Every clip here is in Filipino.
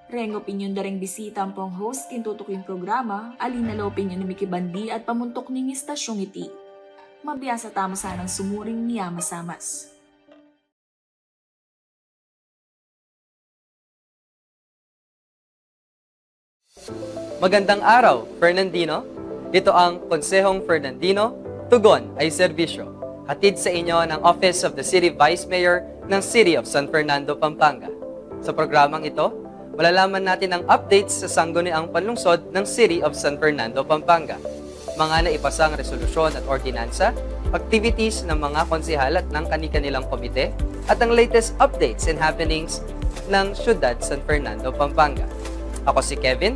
Reng opinyon da ring bisita ang pong host kintutok yung programa, alin na opinyon ni Mickey Bandi at pamuntok ning istasyong iti. Mabiyasa tamo sanang sumuring niya masamas. Magandang araw, Fernandino. Ito ang Konsehong Fernandino, Tugon ay Serbisyo. Hatid sa inyo ng Office of the City Vice Mayor ng City of San Fernando, Pampanga. Sa programang ito, malalaman natin ang updates sa sangguniang panlungsod ng City of San Fernando, Pampanga. Mga naipasang resolusyon at ordinansa, activities ng mga konsehal at ng kani-kanilang komite, at ang latest updates and happenings ng Syudad San Fernando, Pampanga. Ako si Kevin,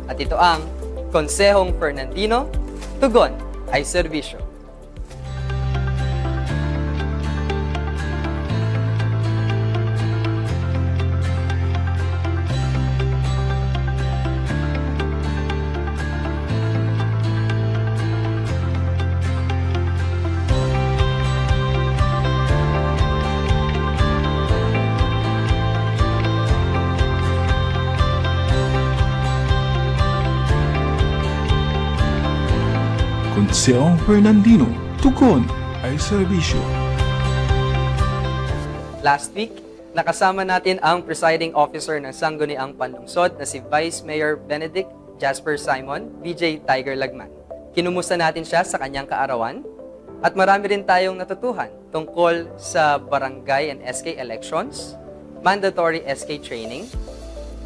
at ito ang Konsehong Fernandino, Tugon ay Serbisyo. Konsehong Fernandino, Tugon ay Serbisyo. Last week, nakasama natin ang presiding officer ng Sangguniang Panlungsod na si Vice Mayor Benedict Jasper Simon, VJ Tiger Lagman. Kinumusta natin siya sa kanyang kaarawan at marami rin tayong natutuhan tungkol sa barangay and SK elections, mandatory SK training,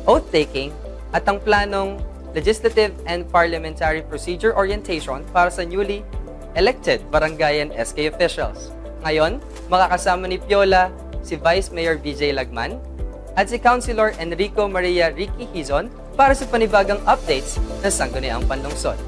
oath-taking, at ang planong Legislative and Parliamentary Procedure Orientation para sa newly elected barangay and SK officials. Ngayon, makakasama ni Piola si Vice Mayor VJ Lagman at si Councilor Enrico Maria Ricky Hizon para sa panibagang updates ng Sangguniang Panlungsod.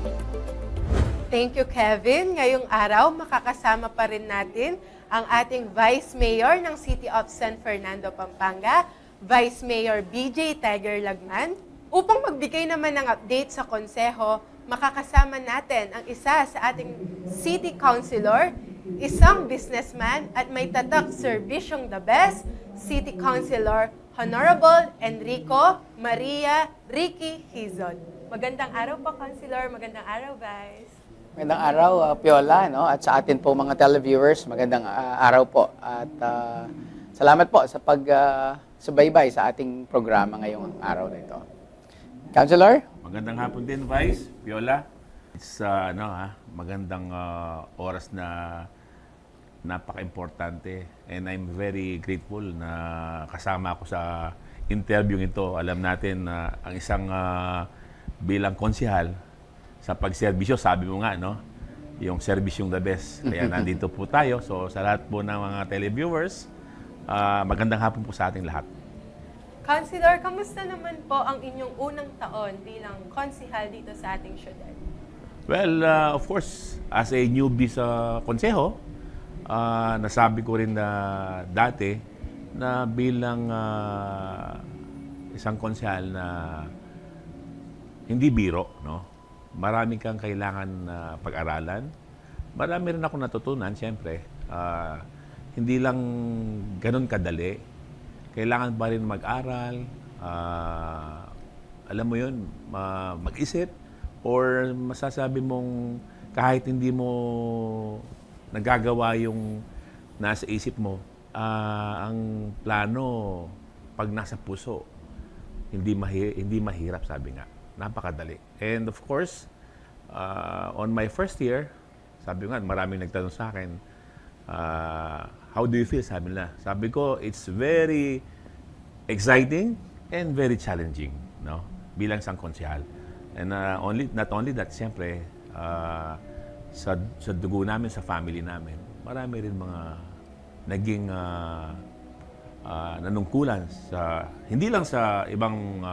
Thank you, Kevin. Ngayong araw, makakasama pa rin natin ang ating Vice Mayor ng City of San Fernando, Pampanga, Vice Mayor BJ Tiger Lagman. Upang magbigay naman ng update sa konseho, makakasama natin ang isa sa ating City Councilor, isang businessman at may tatak serbisyong the best, City Councilor Honorable Enrico Maria Ricky Hizon. Magandang araw po, Councilor. Magandang araw, Vice. Magandang araw, Piola, no? At sa atin po mga televiewers, magandang araw po. At salamat po sa pag-subaybay sa ating programa ngayong araw na ito. Councilor? Magandang hapon din, Vice, Piola. It's magandang oras na napaka-importante. And I'm very grateful na kasama ako sa interview ito. Alam natin na ang isang bilang konsihal sa pagserbisyo, sabi mo nga, no? Yung serbisyong the best. Kaya nandito po tayo. So sa lahat po ng mga televiewers, magandang hapon po sa ating lahat. Councilor, kamusta naman po ang inyong unang taon bilang konsihal dito sa ating syudad? Well, of course, as a newbie sa konseho, nasabi ko rin na dati na bilang isang konsehal na hindi biro, no? Marami kang kailangan pag-aralan. Marami rin ako natutunan, siyempre. Hindi lang ganun kadali. Kailangan pa rin mag-aral, alam mo yun, mag-isip, or masasabi mong kahit hindi mo nagagawa yung nasa isip mo, ang plano pag nasa puso, hindi mahirap, sabi nga. Napakadali. And of course, on my first year, sabi nga, maraming nagtanong sa akin, how do you feel? Sabi nila. Sabi ko, it's very exciting and very challenging, no? Bilang isang konsehal. And not only that, siyempre, sa dugo namin, sa family namin, marami rin mga naging nanungkulan sa hindi lang sa ibang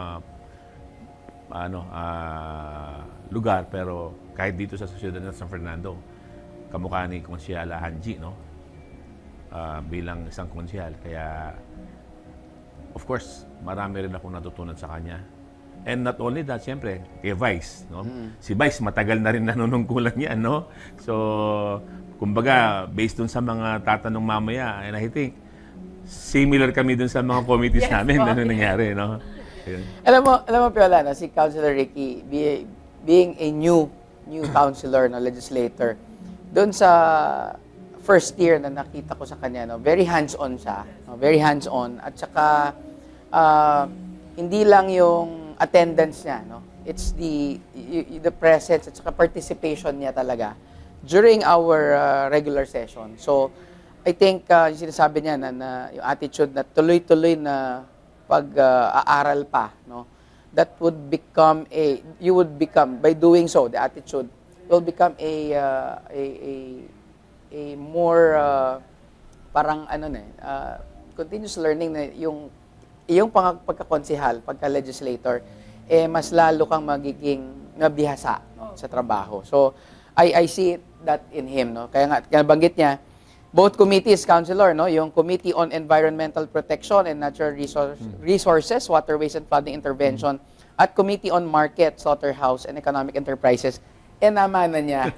lugar, pero kahit dito sa Ciudad ng San Fernando, kamukha ni Konsyala Hanji, no? Bilang isang konsehal. Kaya, of course, marami rin akong natutunan sa kanya. And not only that, siyempre, kay Vice, no? Si Vice, matagal na rin nanunungkulan yan, no? So, kumbaga, based dun sa mga tatanong mamaya, and I think, similar kami dun sa mga committees namin na nangyari, no? Ayun. Alam mo, Piola, no, si Councilor Ricky, being a new councilor, no, legislator, doon sa first year na nakita ko sa kanya, no, very hands-on siya, no, very hands-on, at saka hindi lang yung attendance niya, no, it's the presence at saka participation niya talaga during our regular session. So, I think yung sinasabi niya na yung attitude na tuloy-tuloy na pag-aaral pa, no, that would become you would become, by doing so, the attitude will become a more parang continuous learning na yung pagkakonsihal, pagka-legislator, mas lalo kang magiging nabihasa, no, sa trabaho. So, I see that in him, no. Kaya banggit niya, both committees, Councilor, no, yung Committee on Environmental Protection and Natural Resources, Waterways and Flooding Intervention, at Committee on Market, Slaughterhouse and Economic Enterprises, namana niya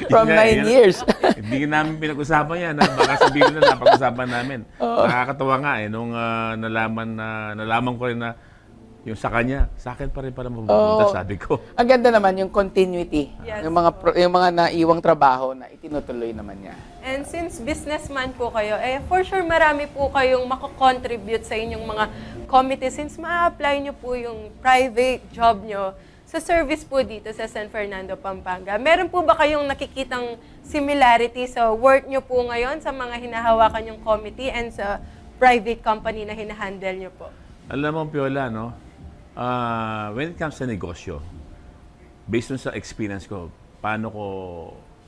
from 9 years. Hindi namin pinag-usapan yan. Baka sabihin na napag-usapan namin. Nakakatawa nga nung nalaman ko rin na yung sa kanya, sa akin pa rin para mapupunta, sabi ko. Ang ganda naman yung continuity, Yes. yung mga naiwang trabaho na itinutuloy naman niya. And since businessman po kayo, for sure marami po kayong makakontribute sa inyong mga committee since ma-apply nyo po yung private job nyo sa service po dito sa San Fernando, Pampanga. Meron po ba kayong nakikitang similarity sa work nyo po ngayon sa mga hinahawakan yung committee and sa private company na hinahandle nyo po? Alam mo, Piola, no? When it comes sa negosyo, based on sa experience ko, paano ko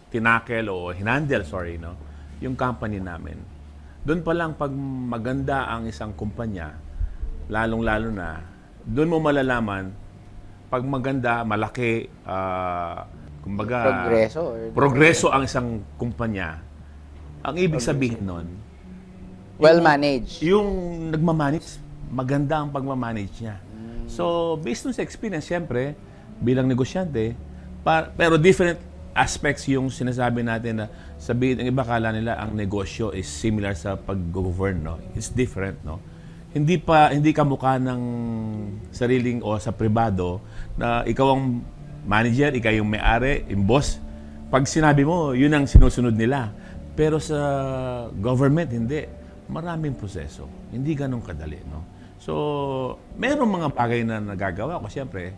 tinakel o hinandle, no, yung company namin. Doon pa lang pag maganda ang isang kumpanya, lalong-lalo na, doon mo malalaman pag maganda, malaki, kumbaga, progreso ang isang kumpanya. Ang ibig sabihin nun, Well-managed. yung nagmamanage, maganda ang pagmamanage niya. So, based on sa experience, siyempre, bilang negosyante, pero different aspects yung sinasabi natin na sabihin, ang iba kala nila ang negosyo is similar sa pag-govern, no? It's different, no? Hindi ka mukha ng sariling o sa pribado na ikaw ang manager, ikaw yung may-ari, yung boss. Pag sinabi mo, yun ang sinusunod nila. Pero sa government, hindi. Maraming proseso. Hindi ganun kadali, no? So, merong mga bagay na nagagawa ko. Siyempre,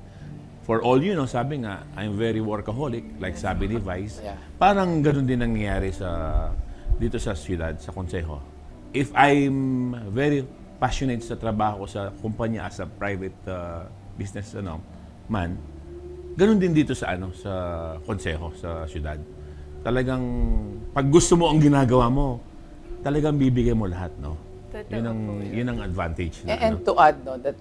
for all you know, sabi nga, I'm very workaholic, like sabi ni Vice. Yeah. Parang ganun din nangyayari dito sa siyudad, sa konseho. If I'm very passionate sa trabaho ko sa kumpanya as a private business man, ganun din dito sa konseho, sa siyudad. Talagang, pag gusto mo ang ginagawa mo, talagang bibigay mo lahat, no? Yun ang advantage. And to add, no, that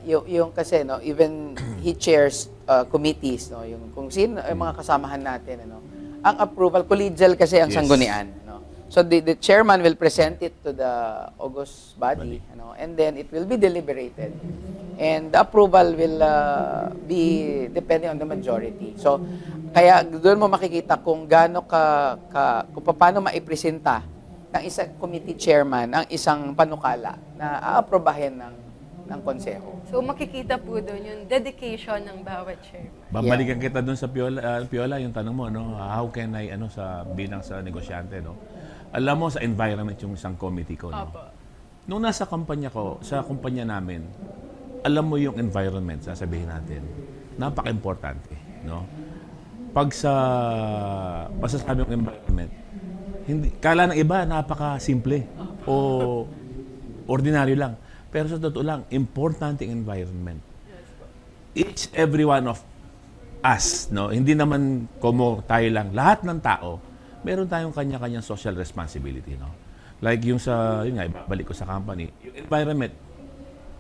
yung kasi, no, even he chairs committees, no, yung kung sino yung mga kasamahan natin, ano, ang approval, collegial kasi ang Yes. sanggunian, no. So the chairman will present it to the august body, ano, and then it will be deliberated. And the approval will be depending on the majority. So kaya doon mo makikita kung gaano kung paano maipresenta ng isang committee chairman ang isang panukala na aaprobahin ng konseho. So makikita po doon yung dedication ng bawat chairman. Babalikan kita doon sa Piola, yung tanong mo, no? How can I, bilang sa negosyante, no? Alam mo, sa environment yung isang committee ko, no? Nung nasa sa kumpanya namin, alam mo yung environment, sasabihin natin, napaka-importante, no? Pag sa masasabi yung environment, kala ng iba, napaka-simple o ordinaryo lang. Pero sa totoo lang, importante ang environment. Each, every one of us, no? Hindi naman tayo lang. Lahat ng tao, meron tayong kanya-kanyang social responsibility, no? Like yun nga, ibabalik ko sa company. Yung environment,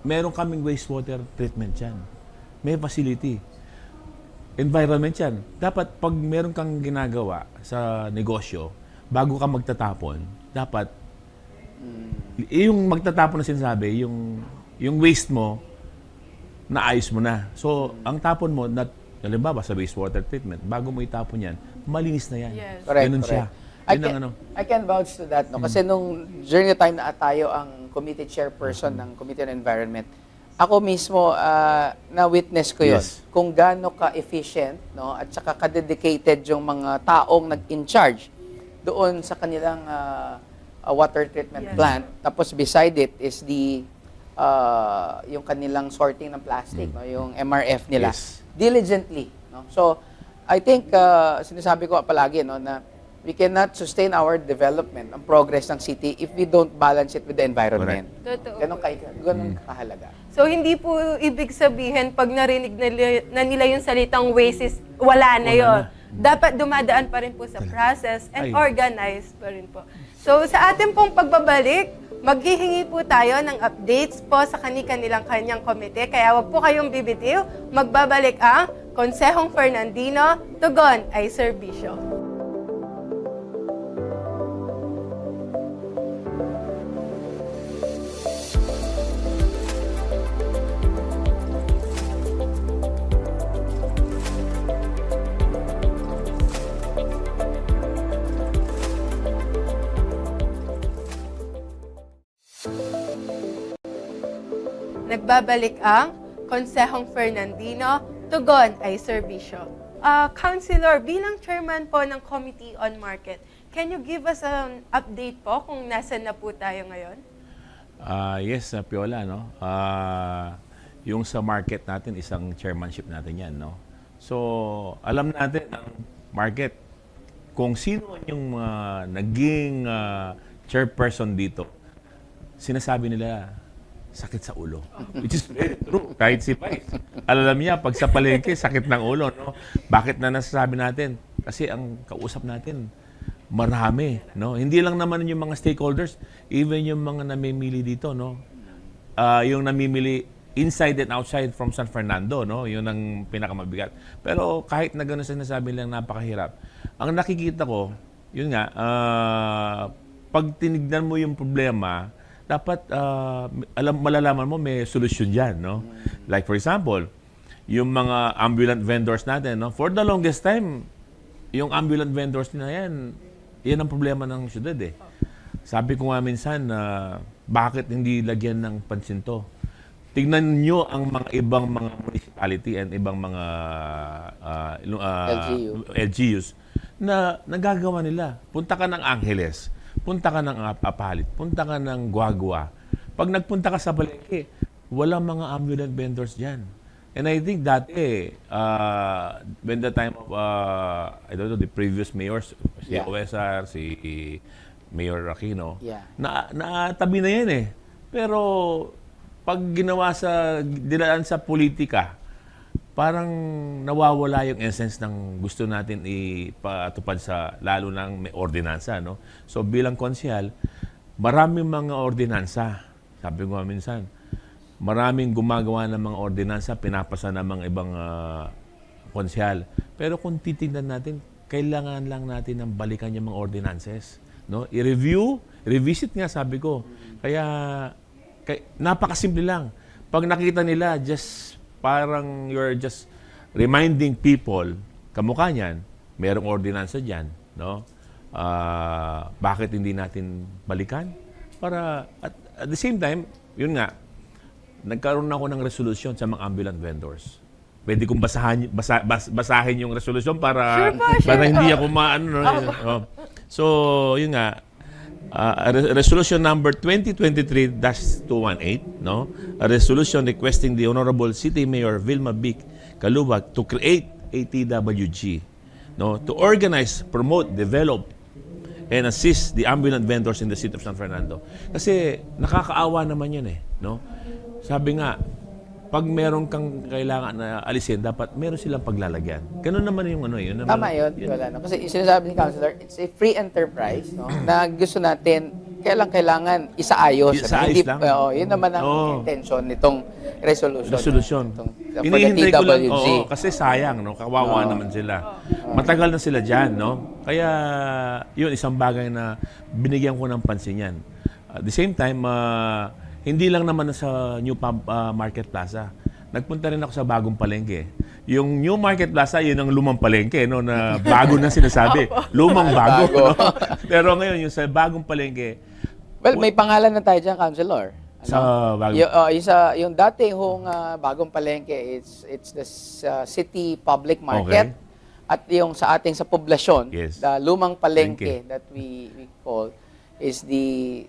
meron kaming wastewater treatment yan. May facility. Environment yan. Dapat pag meron kang ginagawa sa negosyo, bago ka magtatapon, dapat yung magtatapon na sinasabi, yung waste mo, naayos mo na. So, ang tapon mo, halimbawa sa wastewater treatment, bago mo itapon yan, malinis na yan. Yes. Correct, Ganun correct. siya. I can vouch to that, no? Kasi nung during the time na tayo ang committee chairperson ng Committee on Environment, Ako mismo, na-witness ko yun. Yes. Kung gaano ka-efficient, no, at saka ka-dedicated yung mga taong nag-in-charge doon sa kanilang water treatment Yes. plant. Tapos beside it is yung kanilang sorting ng plastic, no, yung MRF nila. Yes. Diligently. No? So, I think, sinasabi ko palagi, no, na we cannot sustain our development, ang progress ng city, if we don't balance it with the environment. Totoo po. Ganun kahalaga. So, hindi po ibig sabihin, pag narinig na nila yung salitang waste is wala na yun. Dapat dumadaan pa rin po sa process and Ay. organized pa rin po. So, sa ating pong pagbabalik, maghihingi po tayo ng updates po sa kanilang komite. Kaya wag po kayong bibitiw. Magbabalik ang Konsehong Fernandino, tugon ay serbisyo. Nagbabalik ang Konsehong Fernandino, tugon ay serbisyo. Councilor, bilang chairman po ng Committee on Market, can you give us an update po kung nasan na po tayo ngayon? Yes, Piola, no? Yung sa market natin, isang chairmanship natin yan, no? So, alam natin ang market, kung sino yung naging chairperson dito, sinasabi nila, sakit sa ulo. Which is very true. Kahit si Vice. Alam niya, pag sa palengke, sakit ng ulo, no? Bakit na nasasabi natin? Kasi ang kausap natin, marami, no? Hindi lang naman yung mga stakeholders, even yung mga namimili dito, no? Yung namimili inside and outside from San Fernando, no? Yun ang pinakamabigat. Pero kahit na gano'n sinasabi lang napakahirap, ang nakikita ko, yun nga, pag tinignan mo yung problema, dapat malalaman mo may solusyon diyan, no? Like for example, yung mga ambulant vendors natin, no? For the longest time, yung ambulant vendors na yan ang problema ng syudad eh. Sabi ko nga minsan bakit hindi lagyan ng pansin to? Tignan nyo ang mga ibang mga municipality and ibang mga LGUs na nagagawa nila. Punta ka ng Angeles, punta ka ng Apalit, punta ka ng Guagua. Pag nagpunta ka sa palengke, walang mga ambulant vendors dyan. And I think dati, when the time of, I don't know, the previous mayors, si OSR, si Mayor Aquino, tabi na yan eh. Pero pag ginawa dilaan sa politika, parang nawawala yung essence ng gusto natin ipatupad sa lalo ng may ordinansa, no? So bilang konsehal, maraming mga ordinansa. Sabi ko minsan, maraming gumagawa ng mga ordinansa, pinapasa ng mga ibang konsehal. Pero kung titignan natin, kailangan lang natin ng balikan yung mga ordinances, no? I-review, revisit nga sabi ko. Kaya napakasimple lang. Pag nakita nila, parang you're just reminding people, kamukha niyan, merong ordinansa dyan, no? Bakit hindi natin balikan? Para, at the same time, yun nga, nagkaroon ako ng resolusyon sa mga ambulant vendors. Pwede kong basahin yung resolusyon para, para hindi ako maano. No? So, yun nga, resolution number 2023-218, no? A resolution requesting the Honorable City Mayor Vilma Bic Calubag to create a TWG, no? To organize, promote, develop, and assist the ambulant vendors in the city of San Fernando. Kasi nakakaawa naman yun eh, no? Sabi nga, pag meron kang kailangan na alisin, dapat meron silang paglalagyan. Ganun naman yung ano yun. Tama yun. Wala, no? Kasi sinasabi ni Councilor, it's a free enterprise, no? Na gusto natin, kailangan isaayos. Isaayos lang. Yun naman ang intention nitong resolution. Hinihintay ko lang, kasi sayang, no? Kawawa naman sila. Matagal na sila dyan, no? Kaya, yun, isang bagay na binigyan ko ng pansin yan. At the same time, hindi lang naman sa New Market Plaza. Nagpunta rin ako sa bagong palengke. Yung New Market Plaza, yun ang lumang palengke, no, na bago na sinasabi. Lumang bago. No? Pero ngayon, yung sa bagong palengke, well, may pangalan na tayo dyan, Councilor. Sa bagong... Yung dati hong bagong palengke, it's the city public market. Okay. At yung sa ating sa poblasyon, Yes. the lumang palengke Palengke. that we call is the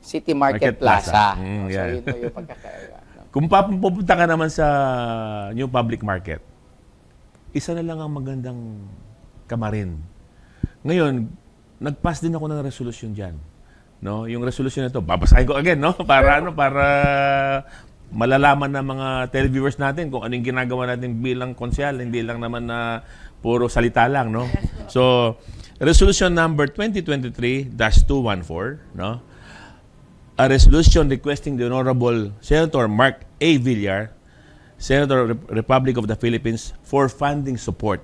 City Market, Market Plaza. Plaza. Mm, So yeah. yun po yung pagkakaiba. No? Kung pupunta ka naman sa new public market, isa na lang ang magandang kamarin. Ngayon, nag-pass din ako ng resolution dyan. No? Yung resolution na to, babasahin ko again, no? Para malalaman ng mga televiewers natin kung anong ginagawa natin bilang konsyal, hindi lang naman na puro salita lang, no? So, resolution number 2023-214, no? A resolution requesting the Honorable Senator Mark A. Villar, Senator Republic of the Philippines, for funding support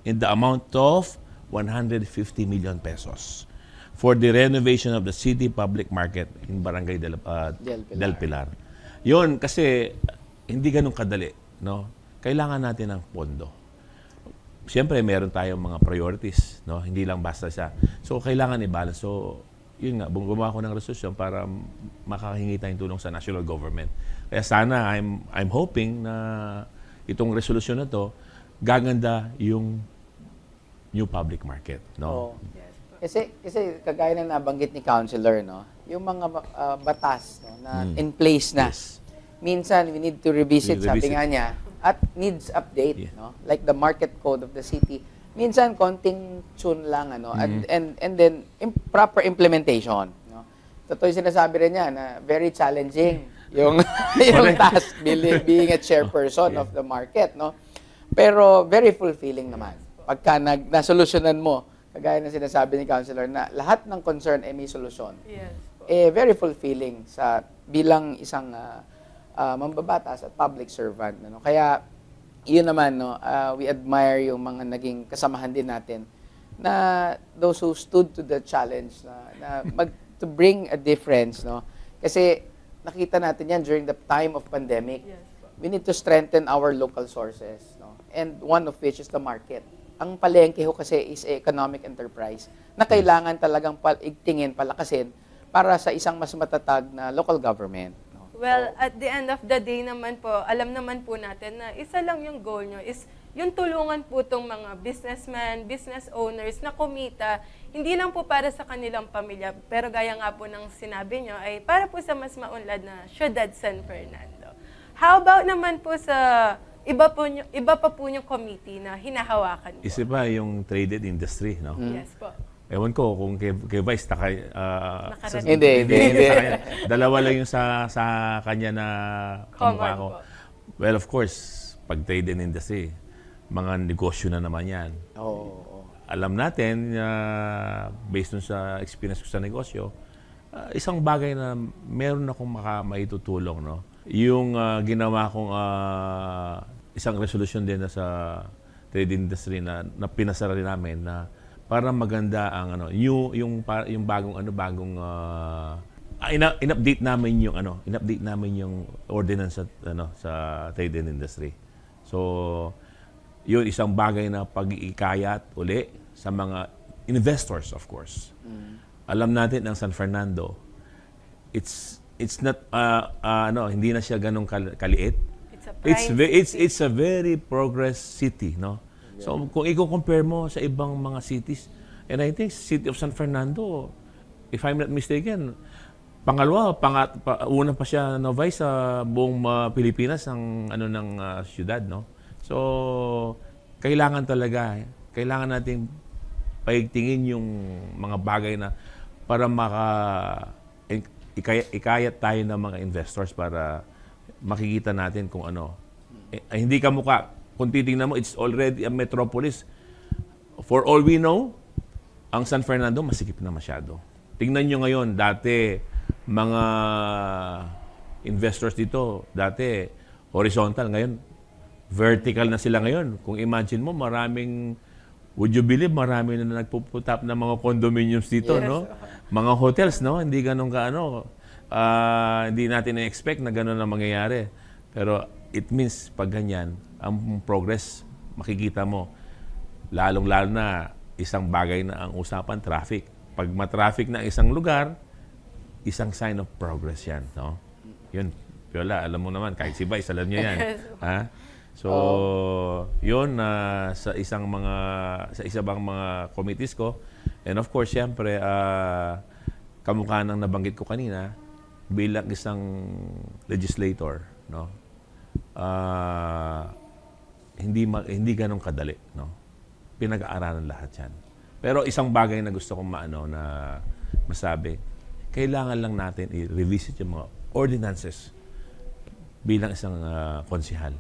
in the amount of 150 million pesos for the renovation of the city public market in Barangay Del Pilar. Yun, kasi hindi ganun kadali, no? Kailangan natin ng pondo. Siyempre, meron tayong mga priorities, no? Hindi lang basta siya. So, kailangan i-balance. So, yun nga, gumawa ko ng resolusyon para makakahingi tayong tulong sa national government. Kaya sana, I'm hoping na itong resolusyon na to, gaganda yung new public market, no? Oo. Kasi kagaya na nabanggit ni Councilor, no? Yung mga batas, no, na in place na. Yes. Minsan we need to revisit, sabi Revisit. nga niya, at needs update, Yeah. no? Like the market code of the city. Minsan konting tune lang, ano, and then proper implementation, no? Totoo yung sinasabi rin niya na very challenging yung yung task being a chairperson of the market, no? Pero very fulfilling naman. Pagka nasolusyonan mo, kagaya ng sinasabi ni Councilor, na lahat ng concern ay may solusyon. Yes. Very fulfilling sa bilang isang mambabatas at public servant. No? Kaya, yun naman, no, we admire yung mga naging kasamahan din natin na those who stood to the challenge na to bring a difference. No? Kasi nakita natin yan during the time of pandemic. Yes. We need to strengthen our local sources. No? And one of which is the market. Ang palengke ho kasi is a economic enterprise na kailangan talagang igtingin, palakasin para sa isang mas matatag na local government. No? Well, at the end of the day naman po, alam naman po natin na isa lang yung goal nyo is yung tulungan po itong mga businessmen, business owners na kumita, hindi lang po para sa kanilang pamilya, pero gaya nga po ng sinabi nyo, ay para po sa mas maunlad na Ciudad San Fernando. How about naman po sa iba pa po yung committee na hinahawakan po? Isa pa yung traded industry, no? Yes po. Ewan ko kung kay Vice Nakarating. Hindi. sa kanya. Dalawa lang yung sa kanya na kamukha Common ko. po. Well, of course, pag trade and industry, mga negosyo na naman yan. Oo. Alam natin, based dun sa experience ko sa negosyo, isang bagay na meron akong maitutulong, no? Yung ginawa kong isang resolution din na sa trade industry na pinasara rin namin na para maganda ang yung bagong in-update namin yung ordinance sa trade and industry. So yun isang bagay na pag-iikayat uli sa mga investors, of course. Alam natin ang San Fernando, it's not hindi na siya ganong kaliit. It's a prime It's a very progress city, no? So kung i-compare mo sa ibang mga cities, and I think City of San Fernando, if I'm not mistaken, una pa siya Vice sa buong Pilipinas ng siyudad, no? So kailangan nating paigtingin yung mga bagay na para ikayat tayo ng mga investors para makikita natin kung ano. Hindi ka mukha. Kung titingnan mo, it's already a metropolis. For all we know, ang San Fernando masikip na masyado. Tingnan nyo ngayon, dati mga investors dito, dati horizontal, ngayon vertical na sila ngayon. Kung imagine mo, would you believe, marami na nagpuputap ng mga condominiums dito, Yes. no? Mga hotels, no? Hindi ganun hindi natin na-expect na ganun ang mangyayari. Pero it means, pag ganyan, ang progress, makikita mo, lalong-lalo na isang bagay na ang usapan, traffic. Pag matraffic na isang lugar, isang sign of progress yan, no? Yun, Piola, alam mo naman, kahit si Vice, alam niya yan. Ha? So, yun, sa isa bang mga committees ko. And of course, siyempre, kamukha ng nabanggit ko kanina, bilang isang legislator, no? Hindi ganun kadali, no? Pinag-aaralan lahat yan. Pero isang bagay na gusto kong na masabi, kailangan lang natin i-revisit yung mga ordinances bilang isang konsihal.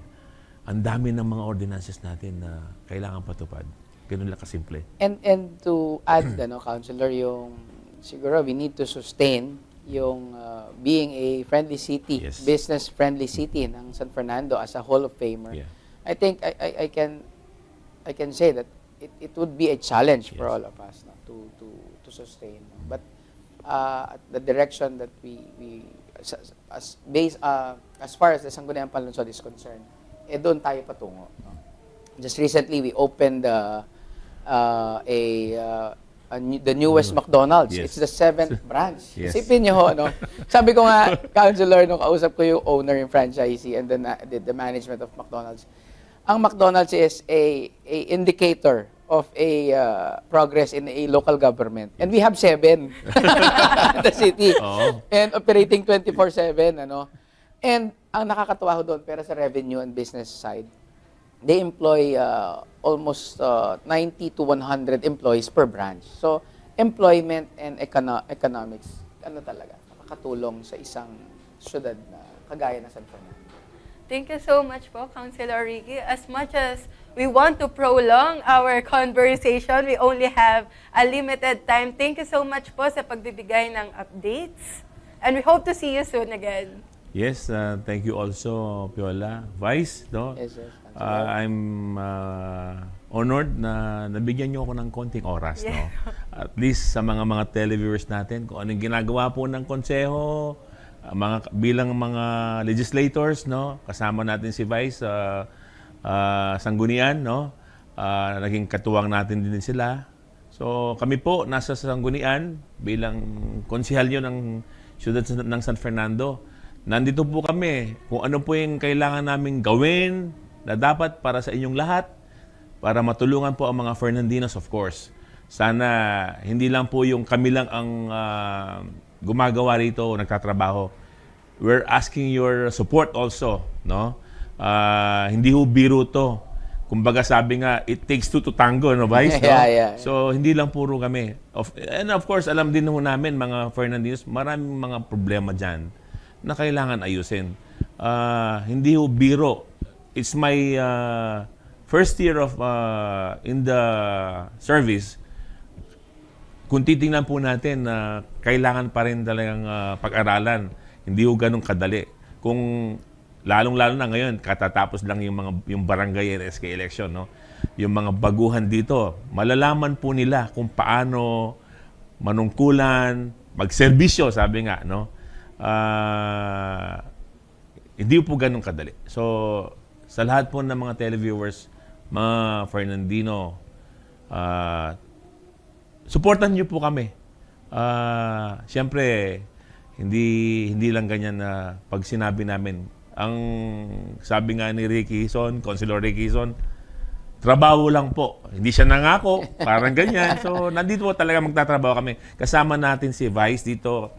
Ang dami ng mga ordinances natin na kailangan patupad. Ganun lang kasimple. And to add, Counselor, yung siguro we need to sustain yung being a friendly city, Yes. business-friendly city ng San Fernando as a Hall of Famer. Yeah. I think I can say that it would be a challenge for Yes. all of us, no, to sustain. But the direction that we as far as the Sangguniang Panlunsod is concerned, doon tayo patungo. No? Just recently, we opened the newest McDonald's. Yes. It's the 7th branch. Yes. Isipin niyo ho, no? Sabi ko nga, Counselor, nung kausap ko yung owner, yung franchisee, and then the management of McDonald's. Ang McDonald's is a indicator of a progress in a local government. And we have 7 in the city. Oo. And operating 24/7, ano? And ang nakakatuwa ho doon, pero sa revenue and business side, they employ almost 90 to 100 employees per branch. So, employment and economics, talaga, nakakatulong sa isang syudad na kagaya ng San Fernando. Thank you so much po, Councilor Ricky. As much as we want to prolong our conversation, we only have a limited time. Thank you so much po sa pagbibigay ng updates. And we hope to see you soon again. Yes, thank you also, Piola. Vice, no? Yes, yes. I'm honored na nabigyan niyo ako ng konting oras, no? At least sa mga televiewers natin, kung anong ginagawa po ng konseho, bilang mga legislators, no? Kasama natin si Vice Sanggunian, no? Naging katuwang natin din sila. So kami po nasa Sanggunian bilang konsehal yun ng siyudad ng San Fernando. Nandito po kami kung ano po yung kailangan naming gawin na dapat para sa inyong lahat para matulungan po ang mga Fernandinos, of course. Sana hindi lang po yung kami lang ang gumagawa rito o nagtatrabaho. We're asking your support also, no? Hindi ho biro to. Kumbaga sabi nga, it takes two to tango, no, Vice? No? Yeah. So, hindi lang puro kami. And of course, alam din ho namin, mga Fernandinos, maraming mga problema dyan na kailangan ayusin. Hindi ho biro. It's my first year of in the service. Kung titingnan po natin na kailangan pa rin talagang pag-aralan. Hindi ho ganun kadali. Kung lalong-lalo na ngayon, katatapos lang yung barangay and SK election, no? Yung mga baguhan dito, malalaman po nila kung paano manungkulan, magserbisyo, sabi nga, no? Hindi po ganun kadali. So, sa lahat po ng mga televiewers, mga Fernandino, supportan niyo po kami. Siyempre, hindi lang ganyan na pag sinabi namin. Ang sabi nga ni Ricky Son, Councilor Ricky Son, trabaho lang po. Hindi siya nangako, parang ganyan. So, nandito po talaga magtatrabaho kami. Kasama natin si Vice dito.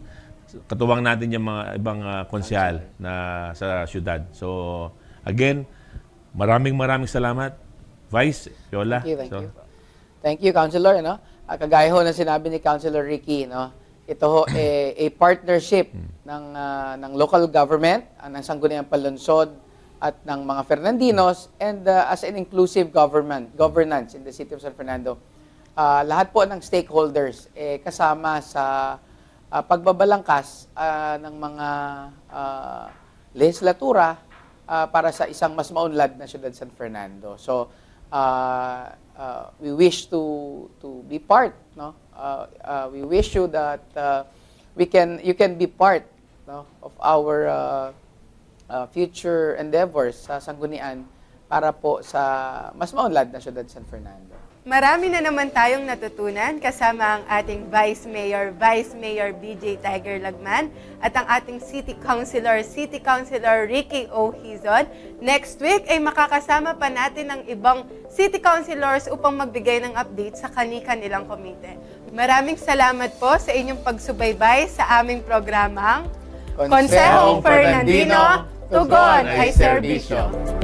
Katuwang natin yung mga ibang konsyal na sa syudad. So, again, maraming salamat. Vice, Piola. Thank you. Thank you, Councilor. No? Kagaya ho na sinabi ni Councilor Ricky, no? Ito ho a partnership ng local government, ng Sangguniang Panlunsod at ng mga Fernandinos and as an inclusive governance in the city of San Fernando. Lahat po ng stakeholders kasama sa pagbabalangkas ng mga legislatura para sa isang mas maunlad na siyudad San Fernando. So we wish to be part, no? We wish you that you can be part, no, of our future endeavors sa Sanggunian para po sa mas maunlad na siyudad San Fernando. Marami na naman tayong natutunan kasama ang ating Vice Mayor BJ Tiger Lagman at ang ating City Councilor Ricky O. Hizon. Next week ay makakasama pa natin ang ibang City Councilors upang magbigay ng update sa kani-kanilang komite. Maraming salamat po sa inyong pagsubaybay sa aming programang Konsehong Fernandino, Tugon ay Serbisyo.